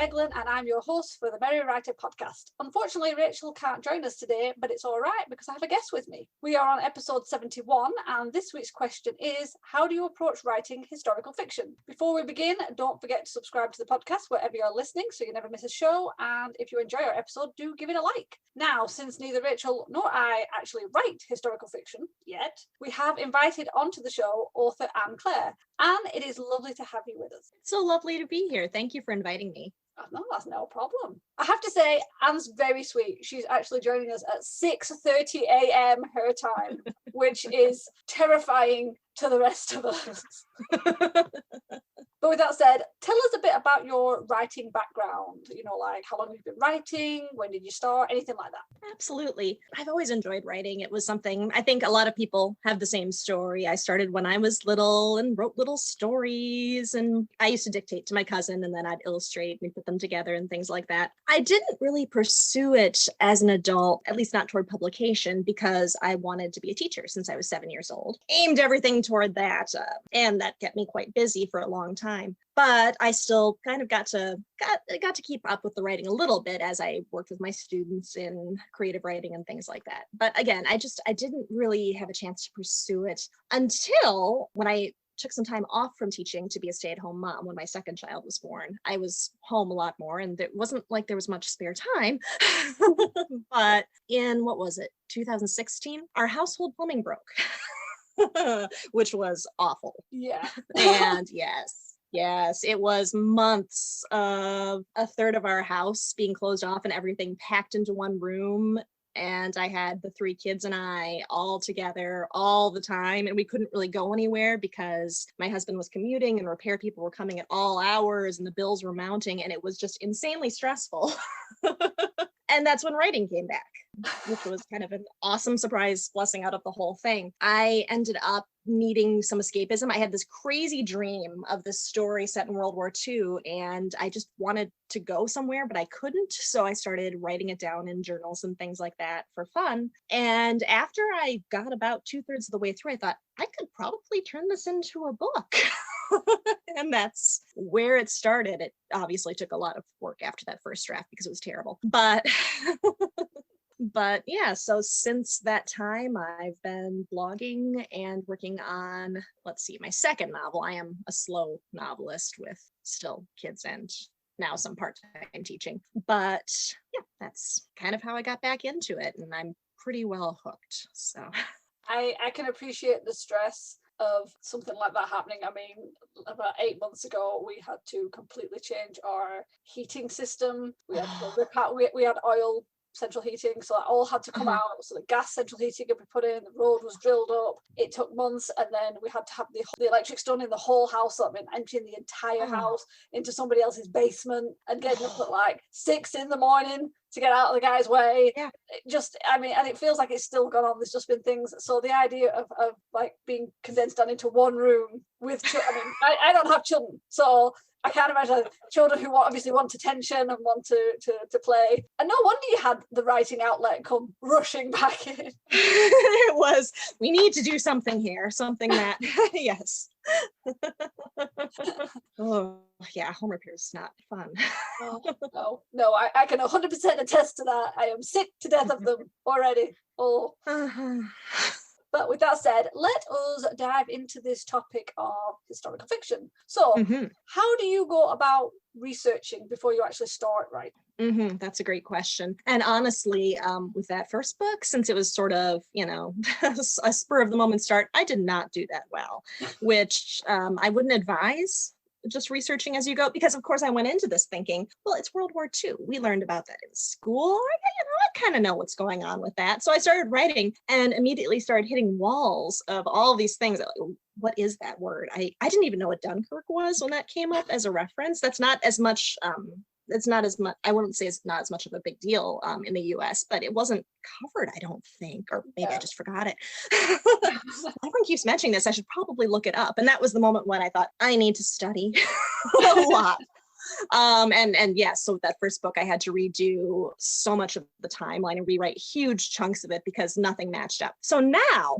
Meglin, and I'm your host for the Merry Writer podcast. Unfortunately, Rachel can't join us today, but it's all right because I have a guest with me. We are on episode 71, and this week's question is, how do you approach writing historical fiction? Before we begin, don't forget to subscribe to the podcast wherever you're listening so you never miss a show, and if you enjoy our episode, do give it a like. Now, since neither Rachel nor I actually write historical fiction yet, we have invited onto the show author Anne Clare. Anne, it is lovely to have you with us. It's so lovely to be here. Thank you for inviting me. Oh, no, that's no problem. I have to say, Anne's very sweet. She's actually joining us at 6:30 a.m. her time, which is terrifying to the rest of us. But with that said, tell us a bit about your writing background, like how long you've been writing, when did you start, anything like that. Absolutely. I've always enjoyed writing. It was something, I think a lot of people have the same story. I started when I was little and wrote little stories, and I used to dictate to my cousin and then I'd illustrate and put them together and things like that. I didn't really pursue it as an adult, at least not toward publication, because I wanted to be a teacher since I was 7 years old. Aimed everything toward that, and that kept me quite busy for a long time. But I still kind of got to keep up with the writing a little bit as I worked with my students in creative writing and things like that. But again, I didn't really have a chance to pursue it until when I took some time off from teaching to be a stay-at-home mom when my second child was born. I was home a lot more, and it wasn't like there was much spare time. But in, 2016, our household plumbing broke, which was awful. Yeah. And Yes, it was months of a third of our house being closed off and everything packed into one room. And I had the 3 kids and I all together all the time. And we couldn't really go anywhere because my husband was commuting and repair people were coming at all hours and the bills were mounting. And it was just insanely stressful. And that's when writing came back, which was kind of an awesome surprise blessing out of the whole thing. I ended up needing some escapism. I had this crazy dream of this story set in World War II, and I just wanted to go somewhere, but I couldn't. So I started writing it down in journals and things like that for fun. And after I got about 2/3 of the way through, I thought I could probably turn this into a book. And that's where it started. It obviously took a lot of work after that first draft because it was terrible. But yeah, so since that time, I've been blogging and working on, my second novel. I am a slow novelist with still kids and now some part-time teaching. But yeah, that's kind of how I got back into it, and I'm pretty well hooked. So I can appreciate the stress of something like that happening. I mean, about 8 months ago, we had to completely change our heating system. We had to rip out, we had oil central heating, so that all had to come out. So the gas central heating had been put in, the road was drilled up. It took months, and then we had to have the electrics done in the whole house. So I mean, emptying the entire house into somebody else's basement and getting up at like 6 in the morning to get out of the guy's way. Yeah. And it feels like it's still gone on. There's just been things. So the idea of like being condensed down into one room with I don't have children, so I can't imagine children who obviously want attention and want to play. And no wonder you had the writing outlet come rushing back in. It was, we need to do something here, something that, yes. Oh, yeah, home repair is not fun. No, I can 100% attest to that. I am sick to death of them already. Oh. But with that said, let us dive into this topic of historical fiction. So how do you go about researching before you actually start writing? That's a great question. And honestly, with that first book, since it was sort of, a spur of the moment start, I did not do that well, which I wouldn't advise just researching as you go, because of course I went into this thinking, well, it's World War II. We learned about that in school. I kind of know what's going on with that. So I started writing and immediately started hitting walls of all these things. Like, what is that word? I didn't even know what Dunkirk was when that came up as a reference. That's not as much, it's not as much, I wouldn't say it's not as much of a big deal in the US, but it wasn't covered, I don't think, or maybe I just forgot it. Everyone keeps mentioning this. I should probably look it up. And that was the moment when I thought, I need to study a lot. And yes, so with that first book, I had to redo so much of the timeline and rewrite huge chunks of it because nothing matched up. So now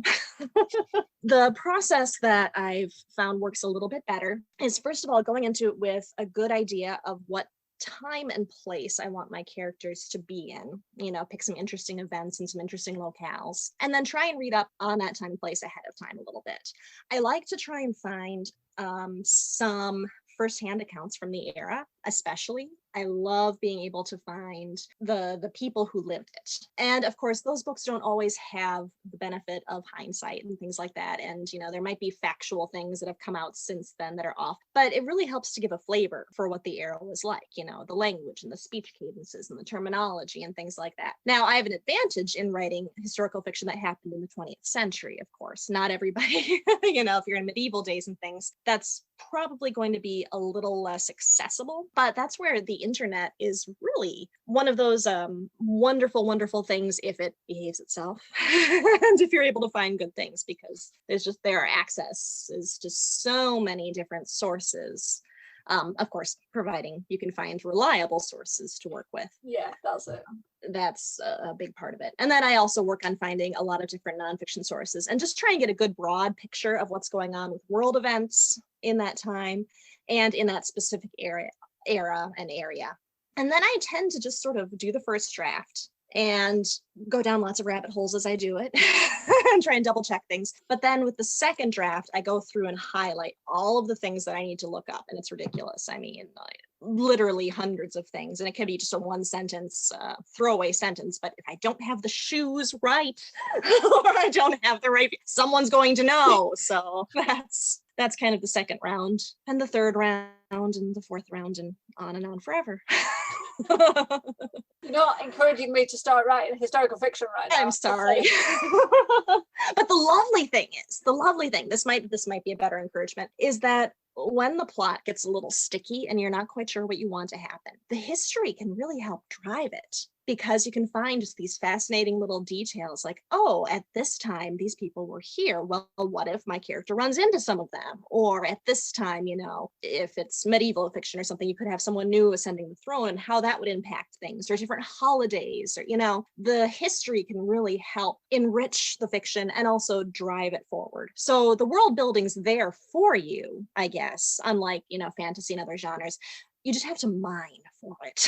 the process that I've found works a little bit better is, first of all, going into it with a good idea of what time and place I want my characters to be in, pick some interesting events and some interesting locales, and then try and read up on that time and place ahead of time a little bit. I like to try and find some firsthand accounts from the era, especially. I love being able to find the people who lived it. And of course, those books don't always have the benefit of hindsight and things like that. And, there might be factual things that have come out since then that are off, but it really helps to give a flavor for what the era was like, the language and the speech cadences and the terminology and things like that. Now, I have an advantage in writing historical fiction that happened in the 20th century, of course. Not everybody, if you're in medieval days and things, that's probably going to be a little less accessible, but that's where the internet is really one of those wonderful, wonderful things if it behaves itself and if you're able to find good things, because there are accesses to so many different sources. Of course, providing you can find reliable sources to work with. Yeah, that's it. That's a big part of it. And then I also work on finding a lot of different nonfiction sources and just try and get a good broad picture of what's going on with world events in that time and in that specific era and area. And then I tend to just sort of do the first draft and go down lots of rabbit holes as I do it and try and double check things. But then with the second draft, I go through and highlight all of the things that I need to look up. And it's ridiculous. I mean, literally hundreds of things. And it can be just a one sentence, throwaway sentence. But if I don't have the shoes right, or I don't have the right, someone's going to know. So that's kind of the second round and the third round and the fourth round and on forever. You're not encouraging me to start writing historical fiction right now. I'm sorry. But the lovely thing, this might be a better encouragement, is that when the plot gets a little sticky and you're not quite sure what you want to happen, the history can really help drive it, because you can find just these fascinating little details like, oh, at this time, these people were here. Well, what if my character runs into some of them? Or at this time, if it's medieval fiction or something, you could have someone new ascending the throne and how that would impact things, or different holidays, or, the history can really help enrich the fiction and also drive it forward. So the world building's there for you, I guess, unlike, fantasy and other genres. You just have to mine for it.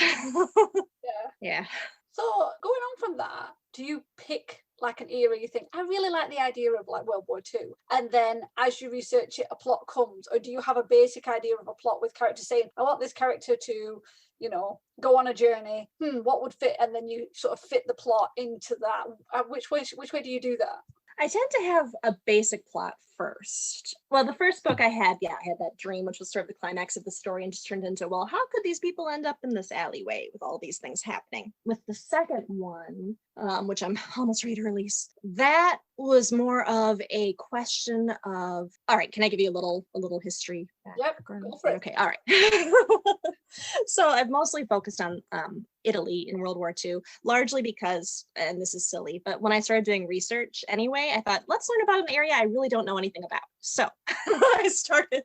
Yeah. So going on from that, do you pick like an era you think, I really like the idea of like World War II, and then as you research it, a plot comes? Or do you have a basic idea of a plot with characters saying, I want this character to, go on a journey, what would fit? And then you sort of fit the plot into that. Which way do you do that? I tend to have a basic plot first. Well, the first book I had that dream, which was sort of the climax of the story, and just turned into, well, how could these people end up in this alleyway with all these things happening? With the second one, which I'm almost ready to release, that was more of a question of, all right, can I give you a little history? Yep, go for it. Okay, all right. So I've mostly focused on Italy in World War II, largely because, and this is silly, but when I started doing research anyway, I thought, let's learn about an area I really don't know anything about. So I started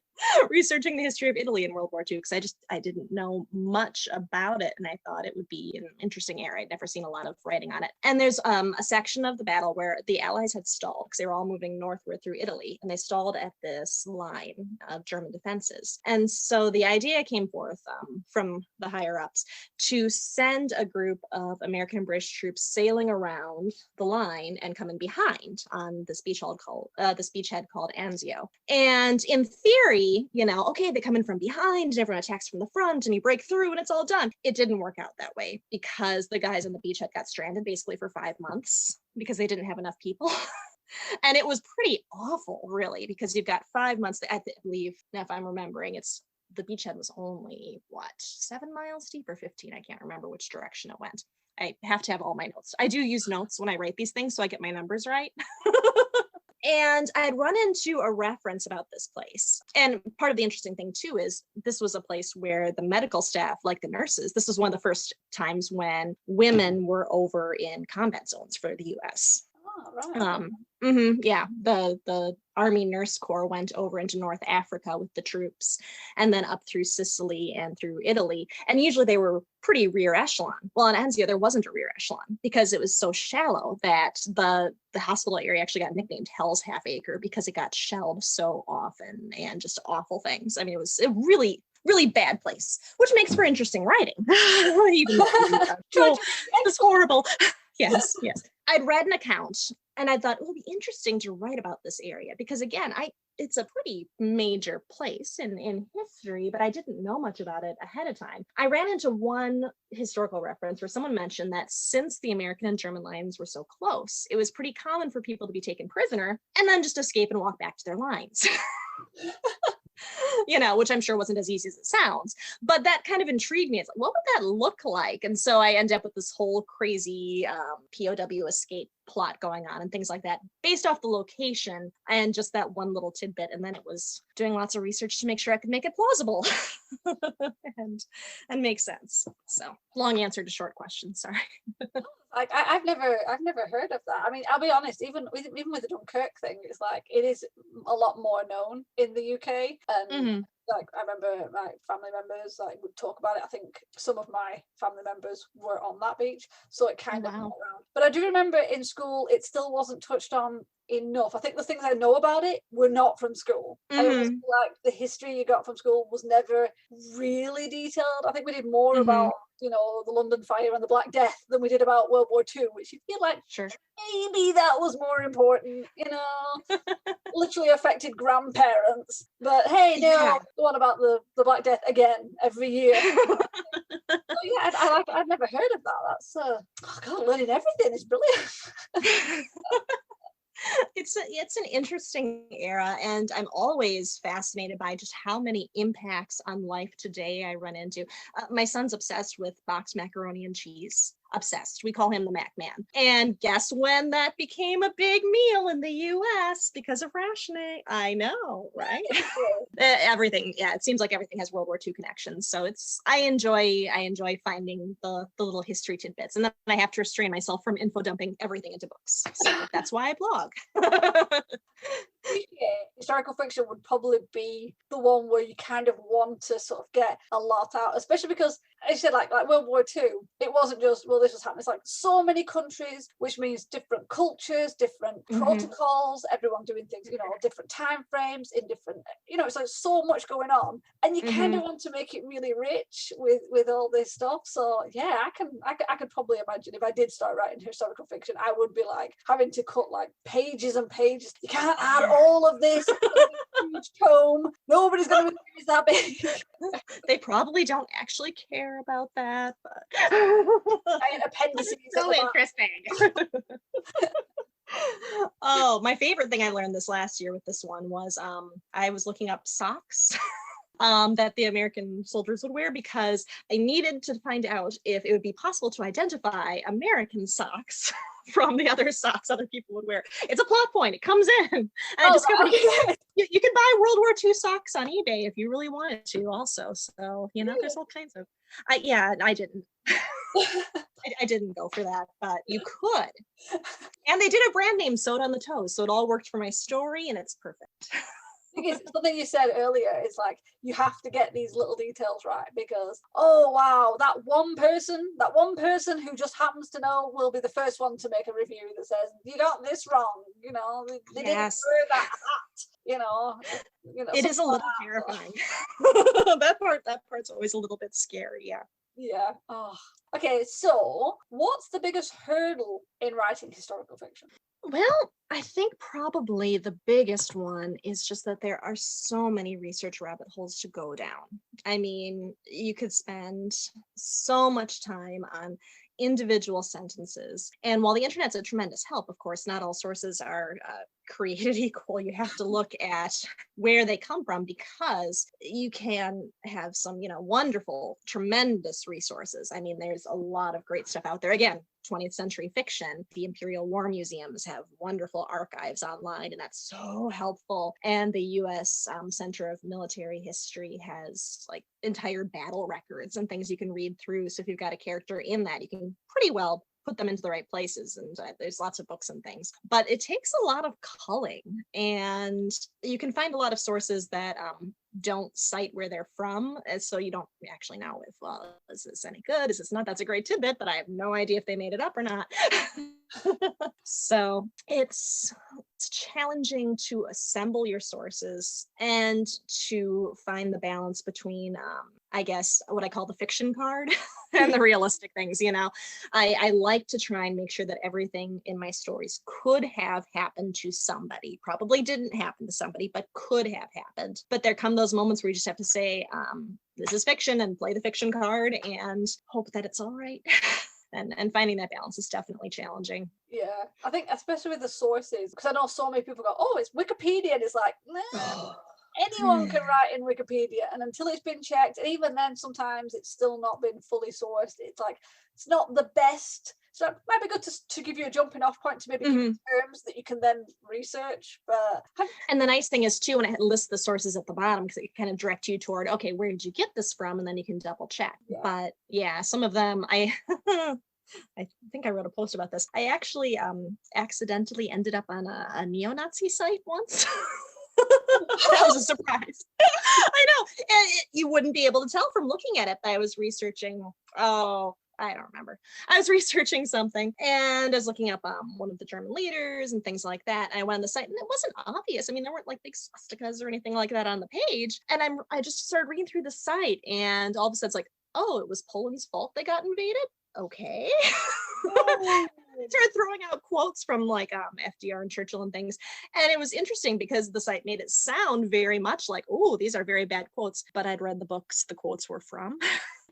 researching the history of Italy in World War II because I didn't know much about it, and I thought it would be an interesting area. I'd never seen a lot of writing on it. And there's a section of the battle where the Allies had stalled because they were all moving northward through Italy, and they stalled at this line of German defenses. And so the idea came forth from the higher ups to send a group of American and British troops sailing around the line and coming behind on this beachhead called Anzio. And in theory, okay, they come in from behind and everyone attacks from the front and you break through and it's all done. It didn't work out that way because the guys on the beachhead got stranded basically for 5 months because they didn't have enough people. And it was pretty awful, really, because you've got 5 months. I believe, now if I'm remembering, the beachhead was only 7 miles deep or 15. I can't remember which direction it went. I have to have all my notes. I do use notes when I write these things so I get my numbers right. And I'd run into a reference about this place. And part of the interesting thing too is this was a place where the medical staff, like the nurses, this was one of the first times when women were over in combat zones for the US. Oh, right. Yeah, the Army Nurse Corps went over into North Africa with the troops and then up through Sicily and through Italy. And usually they were pretty rear echelon. Well, in Anzio, there wasn't a rear echelon because it was so shallow that the hospital area actually got nicknamed Hell's Half Acre because it got shelled so often and just awful things. I mean, it was really really bad place, which makes for interesting writing. Even though it's horrible. Yes. I'd read an account and I thought it would be interesting to write about this area because again, it's a pretty major place in history, but I didn't know much about it ahead of time. I ran into one historical reference where someone mentioned that since the American and German lines were so close, it was pretty common for people to be taken prisoner and then just escape and walk back to their lines. Which I'm sure wasn't as easy as it sounds, but that kind of intrigued me. It's like, what would that look like? And so I end up with this whole crazy POW escape plot going on and things like that based off the location and just that one little tidbit. And then it was doing lots of research to make sure I could make it plausible and make sense. So long answer to short question, sorry. Like I've never heard of that. I mean, I'll be honest, even with the Dunkirk thing, it's like it is a lot more known in the UK. And like I remember my family members like would talk about it. I think some of my family members were on that beach, so it kind of went around. But I do remember in school it still wasn't touched on enough. I think the things I know about it were not from school. And it was like the history you got from school was never really detailed. I think we did more about the London Fire and the Black Death than we did about World War II, which you feel like maybe that was more important, literally affected grandparents. But hey, no, the one about the Black Death again every year. So yeah, I'd never heard of that. That's God, learning everything is brilliant. It's an interesting era, and I'm always fascinated by just how many impacts on life today I run into. My son's obsessed with boxed macaroni and cheese. Obsessed. We call him the Mac Man. And guess when that became a big meal in the US because of rationing? I know, right? Everything. Yeah, it seems like everything has World War II connections. So I enjoy finding the little history tidbits. And then I have to restrain myself from info dumping everything into books. So that's why I blog. Historical fiction would probably be the one where you kind of want to sort of get a lot out, especially because, as you said, like World War II, it wasn't just, well, this was happening. It's like so many countries, which means different cultures, different protocols, everyone doing things, different time frames in different, it's like so much going on. And you kind of want to make it really rich with all this stuff. So yeah, I could probably imagine if I did start writing historical fiction, I would be like having to cut like pages and pages. You can't add all of this huge tome. Nobody's going to read that big. They probably don't actually care about that, but appendices. So interesting. Oh, my favorite thing I learned this last year with this one was I was looking up socks that the American soldiers would wear because I needed to find out if it would be possible to identify American socks from the other socks other people would wear. It's a plot point. It comes in. And I discovered you can buy World War II socks on eBay if you really wanted to also. So, there's all kinds of, I didn't. I didn't go for that, but you could. And they did a brand name sewed on the toes. So it all worked for my story and it's perfect. Something you said earlier is like you have to get these little details right because oh wow, that one person who just happens to know will be the first one to make a review that says you got this wrong, they didn't wear that hat, it is a little terrifying. that part's always a little bit scary. Yeah. Oh, okay. So what's the biggest hurdle in writing historical fiction? Well, I think probably the biggest one is just that there are so many research rabbit holes to go down. I mean, you could spend so much time on individual sentences. And while the internet's a tremendous help, of course, not all sources are created equal. You have to look at where they come from because you can have some, wonderful, tremendous resources. I mean, there's a lot of great stuff out there. Again, 20th century fiction. The Imperial War Museums have wonderful archives online, and that's so helpful. And the U.S. Center of Military History has like entire battle records and things you can read through. So if you've got a character in that, you can pretty well put them into the right places, and there's lots of books and things, but it takes a lot of culling, and you can find a lot of sources that don't cite where they're from, and so you don't actually know if, well, is this any good, is this not? That's a great tidbit, but I have no idea if they made it up or not. So it's challenging to assemble your sources and to find the balance between, I guess, what I call the fiction card and the realistic things. I like to try and make sure that everything in my stories could have happened to somebody. Probably didn't happen to somebody, but could have happened. But there come those moments where you just have to say, this is fiction, and play the fiction card and hope that it's all right. And finding that balance is definitely challenging. Yeah, I think especially with the sources, because I know so many people go, oh, it's Wikipedia, and it's like, nah, anyone can write in Wikipedia, and until it's been checked, and even then sometimes it's still not been fully sourced. It's like, it's not the best. So it might be good to give you a jumping off point to maybe give you terms that you can then research. But and the nice thing is too, when it lists the sources at the bottom, because it kind of direct you toward, okay, where did you get this from, and then you can double check. Yeah. But yeah, some of them I think I wrote a post about this. I actually accidentally ended up on a neo-Nazi site once. That was a surprise. I know. And you wouldn't be able to tell from looking at it, but I was researching, I don't remember. I was researching something, and I was looking up one of the German leaders and things like that. And I went on the site, and it wasn't obvious. I mean, there weren't like big swastikas or anything like that on the page. And I just started reading through the site, and all of a sudden it's like, oh, it was Poland's fault they got invaded? Okay. Started throwing out quotes from like FDR and Churchill and things. And it was interesting because the site made it sound very much like, oh, these are very bad quotes. But I'd read the books the quotes were from.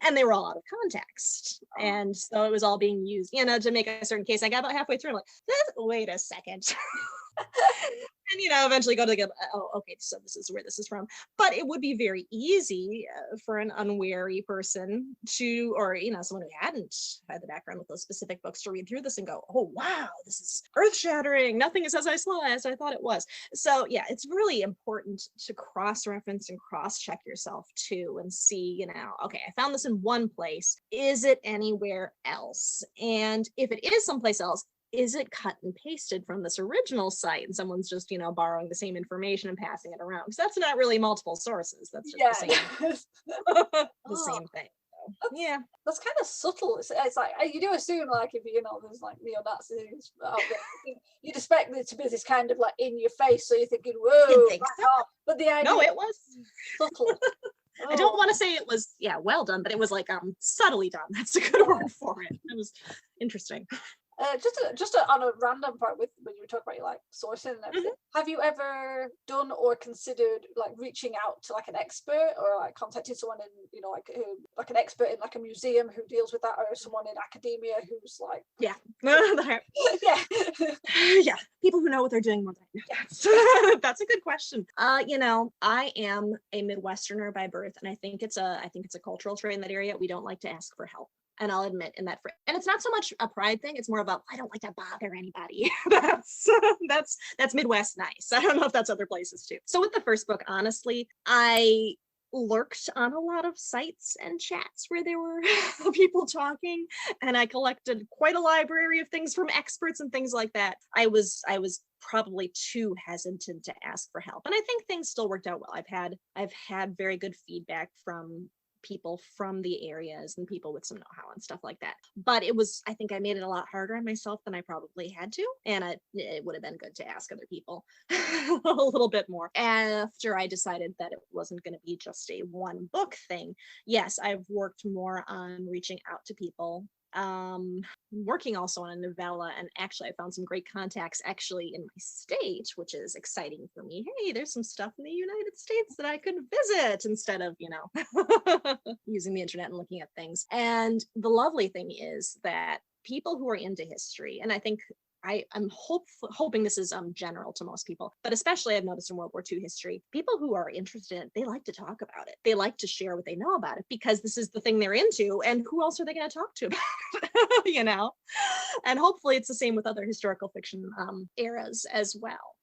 And they were all out of context. And so it was all being used, to make a certain case. I got about halfway through, I'm like, wait a second. And, eventually go to the, oh, okay, so this is where this is from. But it would be very easy for an unwary person to, or, someone who hadn't had the background with those specific books to read through this and go, oh, wow, this is earth-shattering. Nothing is as I thought it was. So, yeah, it's really important to cross-reference and cross-check yourself, too, and see, okay, I found this in one place. Is it anywhere else? And if it is someplace else, is it cut and pasted from this original site and someone's just, borrowing the same information and passing it around? Because that's not really multiple sources. That's just the same thing. So, that's kind of subtle. It's like you do assume like if there's like neo-Nazis out there, you'd expect it to be this kind of like in your face. So you're thinking, whoa, but the idea, no, it was subtle. I don't want to say it was well done, but it was like subtly done. That's a good word for it. It was interesting. Just on a random part, with when you were talking about your like sourcing and everything, have you ever done or considered like reaching out to like an expert or like contacting someone in like an expert in like a museum who deals with that, or someone in academia who's like people who know what they're doing more than That's a good question. I am a Midwesterner by birth, and I think it's a cultural trait in that area. We don't like to ask for help. And I'll admit and it's not so much a pride thing. It's more about, I don't like to bother anybody. that's Midwest nice. I don't know if that's other places too. So with the first book, honestly, I lurked on a lot of sites and chats where there were people talking, and I collected quite a library of things from experts and things like that. I was probably too hesitant to ask for help, and I think things still worked out well. I've had very good feedback from people from the areas and people with some know-how and stuff like that. But I think I made it a lot harder on myself than I probably had to. And it would have been good to ask other people a little bit more. After I decided that it wasn't going to be just a one book thing, yes, I've worked more on reaching out to people. Working also on a novella, and actually I found some great contacts actually in my state, which is exciting for me. Hey, there's some stuff in the United States that I could visit instead of using the internet and looking at things. And the lovely thing is that people who are into history, and I think I'm hoping this is general to most people, but especially I've noticed in World War II history, people who are interested in it, they like to talk about it. They like to share what they know about it because this is the thing they're into, and who else are they going to talk to about it? And hopefully it's the same with other historical fiction eras as well.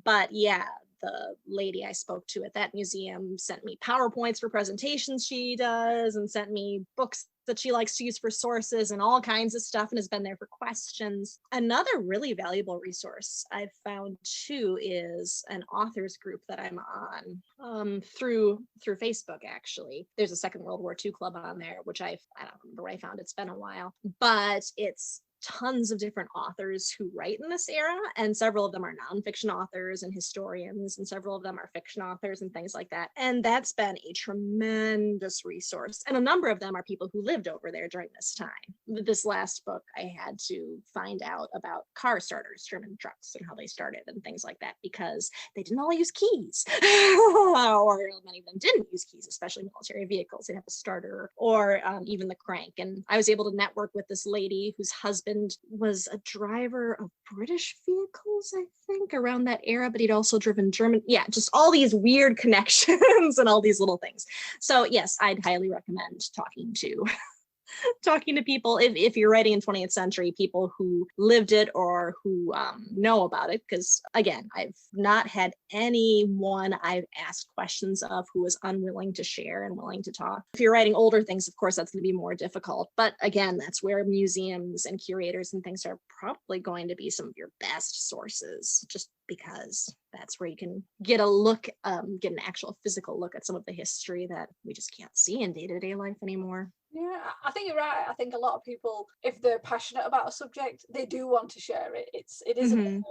But yeah, the lady I spoke to at that museum sent me PowerPoints for presentations she does, and sent me books that she likes to use for sources and all kinds of stuff, and has been there for questions. Another really valuable resource I've found too is an authors group that I'm on through Facebook. Actually, there's a Second World War II club on there, which I don't remember where I found it. It's been a while, but it's tons of different authors who write in this era, and several of them are nonfiction authors and historians, and several of them are fiction authors and things like that. And that's been a tremendous resource. And a number of them are people who lived over there during this time. This last book, I had to find out about car starters, German trucks, and how they started and things like that, because they didn't all use keys, or many of them didn't use keys, especially military vehicles. They'd have a starter or even the crank. And I was able to network with this lady whose husband was a driver of British vehicles, I think, around that era, but he'd also driven German. Yeah, just all these weird connections and all these little things. So yes, I'd highly recommend talking to people if you're writing in 20th century, people who lived it or who know about it. Because again, I've not had anyone I've asked questions of who was unwilling to share and willing to talk. If you're writing older things, of course, that's going to be more difficult. But again, that's where museums and curators and things are probably going to be some of your best sources, just because that's where you can get a look, get an actual physical look at some of the history that we just can't see in day-to-day life anymore. Yeah, I think you're right. I think a lot of people, if they're passionate about a subject, they do want to share it. It is a burden, and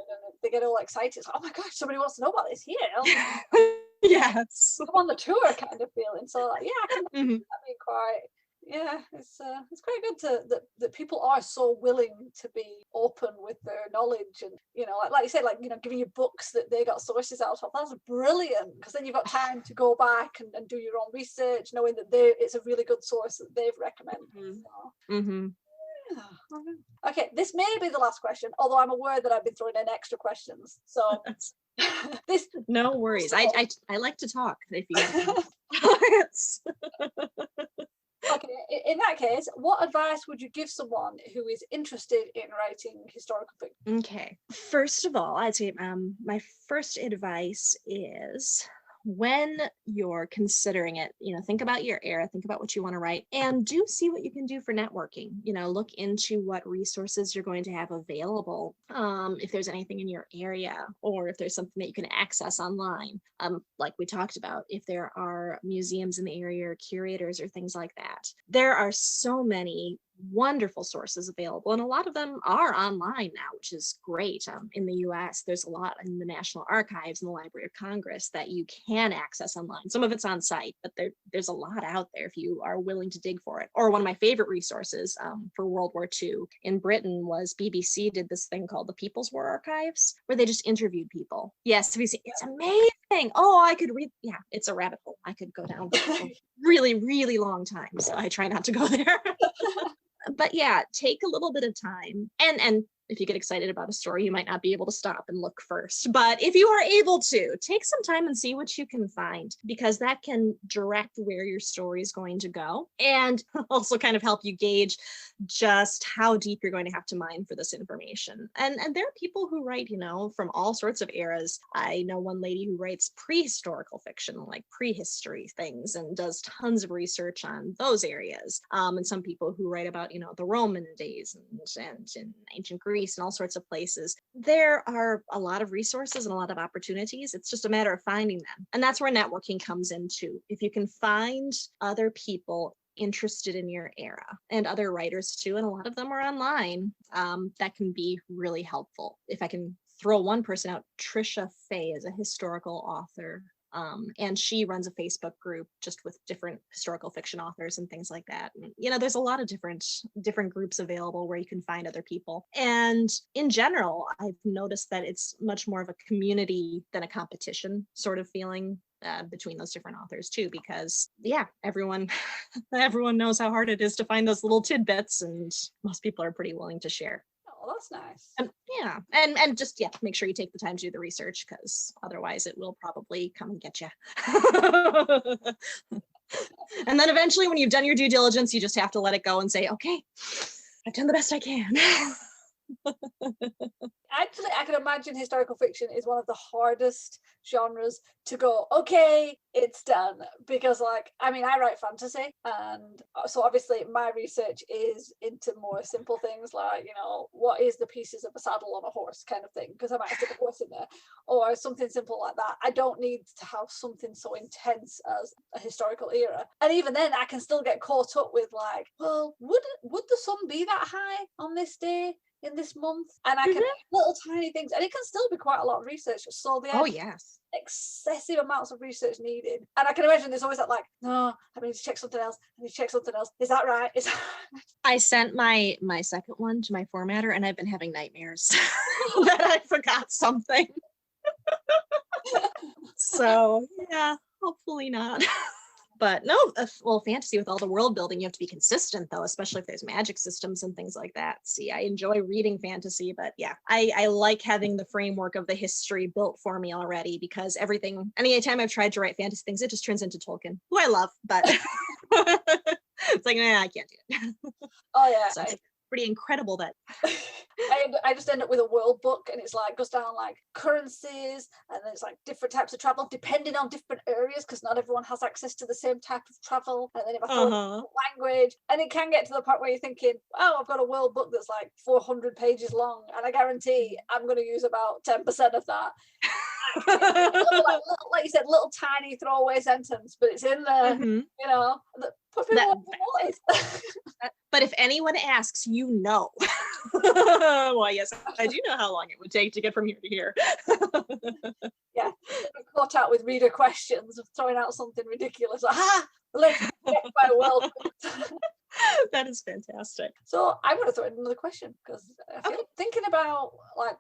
they get all excited. It's like, oh my gosh, somebody wants to know about this here. Yes. Come on the tour kind of feeling. So like, yeah, I can that'd be quite. Yeah, it's quite good that people are so willing to be open with their knowledge, and like you said, giving you books that they got sources out of. That's brilliant, because then you've got time to go back and do your own research, knowing that it's a really good source that they've recommended. So. Yeah. Okay, this may be the last question, although I'm aware that I've been throwing in extra questions. So this. No worries. I like to talk. If you. Okay, in that case, what advice would you give someone who is interested in writing historical fiction? Okay, first of all, I'd say my first advice is, when you're considering it, think about your era, think about what you want to write, and do see what you can do for networking. Look into what resources you're going to have available, if there's anything in your area, or if there's something that you can access online. Like we talked about, if there are museums in the area or curators or things like that. There are so many wonderful sources available, and a lot of them are online now, which is great. In the US, there's a lot in the National Archives and the Library of Congress that you can access online. Some of it's on site, but there's a lot out there if you are willing to dig for it. Or one of my favorite resources for World War II in Britain was BBC did this thing called the People's War Archives, where they just interviewed people. Yes, it's amazing. Oh, I could read. Yeah, it's a rabbit hole. I could go down for a really, really long time, so I try not to go there. But yeah, take a little bit of time, and if you get excited about a story, you might not be able to stop and look first. But if you are able to, take some time and see what you can find, because that can direct where your story is going to go, and also kind of help you gauge just how deep you're going to have to mine for this information. And there are people who write, from all sorts of eras. I know one lady who writes prehistorical fiction, like prehistory things, and does tons of research on those areas. And some people who write about, the Roman days and in ancient Greece and all sorts of places. There are a lot of resources and a lot of opportunities. It's just a matter of finding them. And that's where networking comes in too. If you can find other people interested in your era, and other writers too, and a lot of them are online, that can be really helpful. If I can throw one person out, Trisha Fay is a historical author. And she runs a Facebook group just with different historical fiction authors and things like that. And, there's a lot of different groups available where you can find other people. And in general, I've noticed that it's much more of a community than a competition sort of feeling between those different authors too, because everyone knows how hard it is to find those little tidbits, and most people are pretty willing to share. Oh, that's nice. And just make sure you take the time to do the research, because otherwise it will probably come and get you. And then eventually, when you've done your due diligence, you just have to let it go and say, okay, I've done the best I can. Actually, I can imagine historical fiction is one of the hardest genres to go, okay, it's done. Because, like, I mean, I write fantasy, and so obviously my research is into more simple things like, you know, what is the pieces of a saddle on a horse kind of thing, because I might stick a horse in there, or something simple like that. I don't need to have something so intense as a historical era. And even then, I can still get caught up with, like, well, would the sun be that high on this day in this month? And I can little tiny things, and it can still be quite a lot of research. So Oh yes. excessive amounts of research needed, and I can imagine there's always that, like, no, I need to check something else. I need to check something else. Is that right? Is that right? I sent my second one to my formatter, and I've been having nightmares that I forgot something. So yeah, hopefully not. But no, well, fantasy with all the world building, you have to be consistent though, especially if there's magic systems and things like that. See, I enjoy reading fantasy, but yeah, I like having the framework of the history built for me already, because everything, anytime I've tried to write fantasy things, it just turns into Tolkien, who I love, but it's like, nah, I can't do it. Oh yeah. So it's pretty incredible that I just end up with a world book, and it's like goes down like currencies, and then it's like different types of travel depending on different areas, because not everyone has access to the same type of travel. And then if I throw in language, and it can get to the point where you're thinking, oh, I've got a world book that's like 400 pages long, and I guarantee I'm going to use about 10% of that. Like you said, little tiny throwaway sentence, but it's in there, you know. But if anyone asks, you know. Well, yes, I do know how long it would take to get from here to here. Yeah, caught out with reader questions of throwing out something ridiculous. Let's get my world. That is fantastic. So I'm going to throw in another question, because I feel thinking about like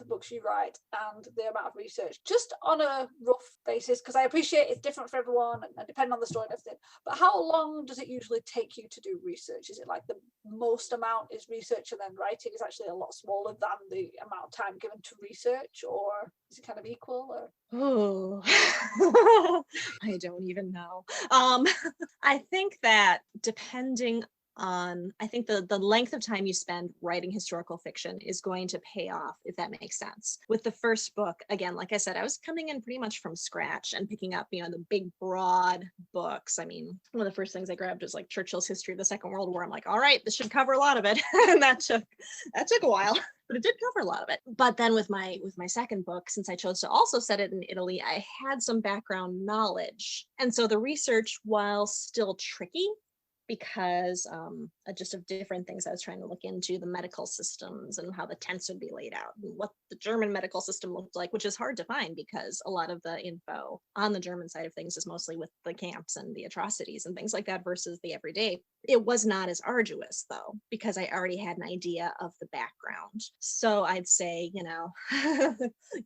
the books you write and the amount of research, just on a rough basis, because I appreciate it's different for everyone and depending on the story and everything, but how long does it usually take you to do research? Is it like the most amount is research and then writing is actually a lot smaller than the amount of time given to research, or is it kind of equal? Or oh, I don't even know. I think that depending on, I think the length of time you spend writing historical fiction is going to pay off, if that makes sense. With the first book, again, like I said, I was coming in pretty much from scratch and picking up, you know, the big broad books. I mean, one of the first things I grabbed was like Churchill's History of the Second World War. I'm like, all right, this should cover a lot of it. And that took a while, but it did cover a lot of it. But then with my second book, since I chose to also set it in Italy, I had some background knowledge. And so the research, while still tricky, because just of different things I was trying to look into, the medical systems and how the tents would be laid out and what the German medical system looked like, which is hard to find because a lot of the info on the German side of things is mostly with the camps and the atrocities and things like that versus the everyday. It was not as arduous though, because I already had an idea of the background. So I'd say, you know,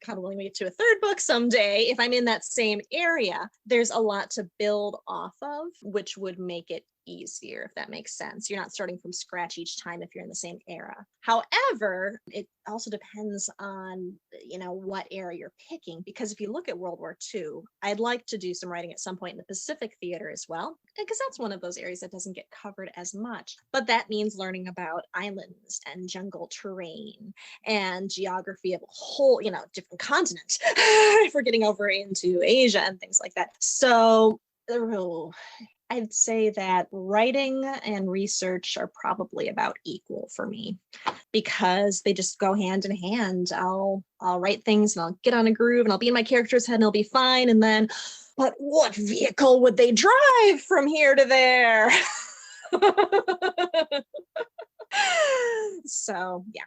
God willing, we get to a third book someday. If I'm in that same area, there's a lot to build off of, which would make it easier, if that makes sense. You're not starting from scratch each time if you're in the same era. However, it also depends on, you know, what era you're picking, because if you look at World War II, I'd like to do some writing at some point in the Pacific theater as well, because that's one of those areas that doesn't get covered as much. But that means learning about islands and jungle terrain and geography of a whole, you know, different continent if we're getting over into Asia and things like that. So I'd say that writing and research are probably about equal for me, because they just go hand in hand. I'll write things and I'll get on a groove and I'll be in my character's head and it'll be fine. And then, but what vehicle would they drive from here to there? So yeah.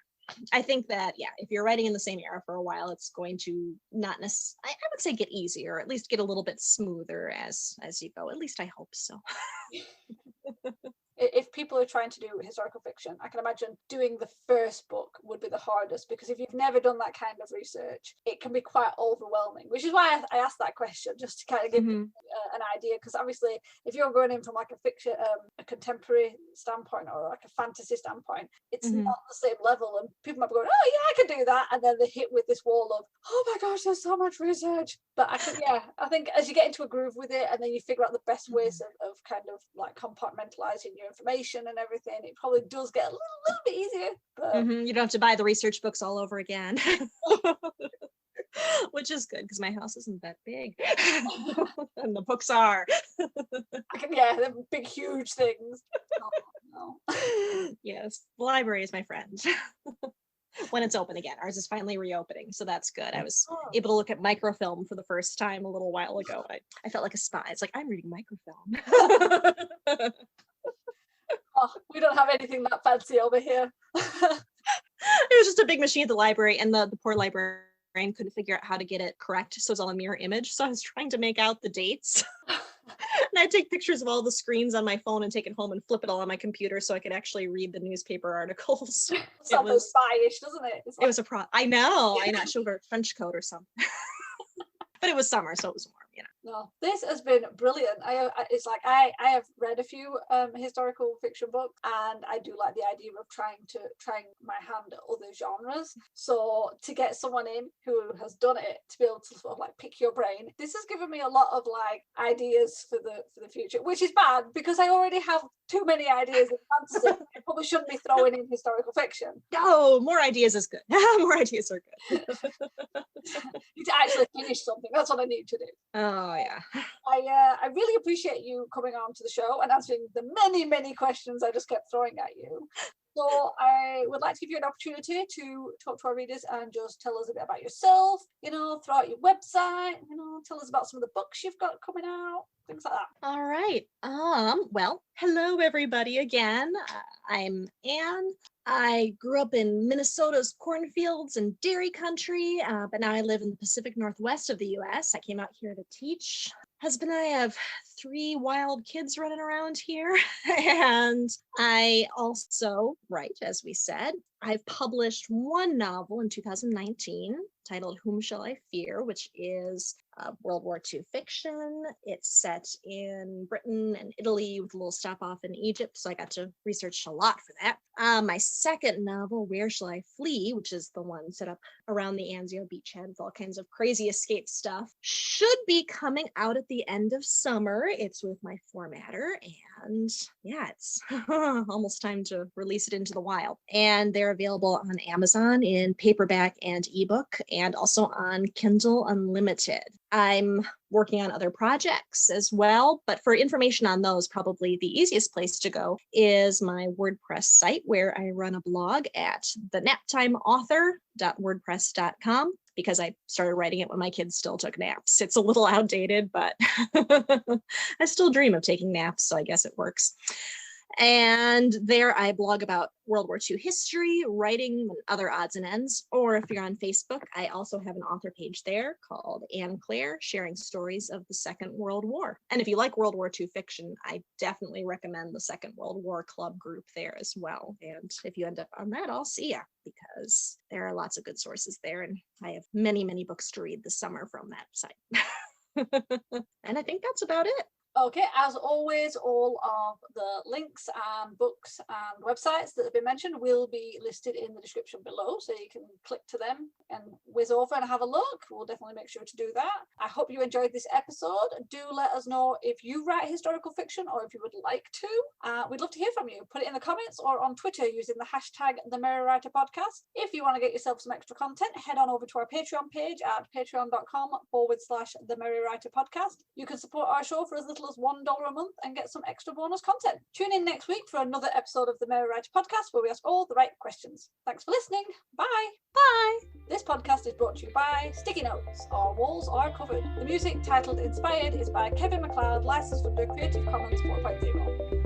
I think that, yeah, if you're writing in the same era for a while, it's going to not necessarily, I would say, get easier, or at least get a little bit smoother as you go. At least I hope so. If people are trying to do historical fiction, I can imagine doing the first book would be the hardest, because if you've never done that kind of research, it can be quite overwhelming, which is why I asked that question, just to kind of give you an idea, because obviously if you're going in from like a fiction, a contemporary standpoint or like a fantasy standpoint, it's not the same level, and people might be going, oh yeah, I can do that, and then they hit with this wall of, oh my gosh, there's so much research. But I think as you get into a groove with it, and then you figure out the best ways of kind of like compartmentalizing your information and everything, it probably does get a little bit easier. But You don't have to buy the research books all over again. Which is good because my house isn't that big. And the books are. yeah, they're big, huge things. Oh, no. Yes, the library is my friend. When it's open again. Ours is finally reopening, so that's good. I was able to look at microfilm for the first time a little while ago. I felt like a spy. It's like, I'm reading microfilm. Oh, we don't have anything that fancy over here. It was just a big machine at the library, and the poor librarian couldn't figure out how to get it correct, so it's all a mirror image. So I was trying to make out the dates. And I'd take pictures of all the screens on my phone and take it home and flip it all on my computer so I could actually read the newspaper articles. It was spyish, doesn't it? It was a I know. I should wear a trench coat or something. But it was summer, so it was warm, No, this has been brilliant. It's like I have read a few historical fiction books, and I do like the idea of trying my hand at other genres. So to get someone in who has done it, to be able to sort of like pick your brain, this has given me a lot of like ideas for the future, which is bad because I already have too many ideas in fantasy. I probably shouldn't be throwing in historical fiction. No, more ideas is good. More ideas are good. Need to actually finish something. That's what I need to do. Oh yeah. I really appreciate you coming on to the show and answering the many questions I just kept throwing at you. So I would like to give you an opportunity to talk to our readers and just tell us a bit about yourself, throw out your website, tell us about some of the books you've got coming out, things like that. All right. Well, hello everybody again. I'm Anne. I grew up in Minnesota's cornfields and dairy country, but now I live in the Pacific Northwest of the US. I came out here to teach. Husband and I have 3 wild kids running around here. And I also write, as we said. I've published 1 novel in 2019 titled Whom Shall I Fear, which is World War II fiction. It's set in Britain and Italy with a little stop off in Egypt, so I got to research a lot for that. My second novel, Where Shall I Flee, which is the one set up around the Anzio beachhead with all kinds of crazy escape stuff, should be coming out at the end of summer. It's with my formatter, and yeah, it's almost time to release it into the wild. And they're available on Amazon in paperback and ebook, and also on Kindle Unlimited. I'm working on other projects as well, but for information on those, probably the easiest place to go is my WordPress site, where I run a blog at thenaptimeauthor.wordpress.com, because I started writing it when my kids still took naps. It's a little outdated, but I still dream of taking naps, so I guess it works. And there I blog about World War II history, writing, and other odds and ends. Or if you're on Facebook, I also have an author page there called Anne Clare, sharing stories of the Second World War. And if you like World War II fiction, I definitely recommend the Second World War Club group there as well. And if you end up on that, I'll see ya, because there are lots of good sources there. And I have many books to read this summer from that site. And I think that's about it. Okay, as always, all of the links and books and websites that have been mentioned will be listed in the description below, so you can click to them and whiz over and have a look. We'll definitely make sure to do that. I hope you enjoyed this episode. Do let us know if you write historical fiction or if you would like to. We'd love to hear from you. Put it in the comments or on Twitter using the hashtag #TheMerryWriterPodcast. If you want to get yourself some extra content, head on over to our Patreon page at patreon.com/TheMerryWriterPodcast. You can support our show for as little as $1 a month and get some extra bonus content. Tune in next week for another episode of the Merry Writer Podcast, where we ask all the right questions. Thanks for listening. Bye. Bye. This podcast is brought to you by Sticky Notes. Our walls are covered. The music titled Inspired is by Kevin MacLeod, licensed under Creative Commons 4.0.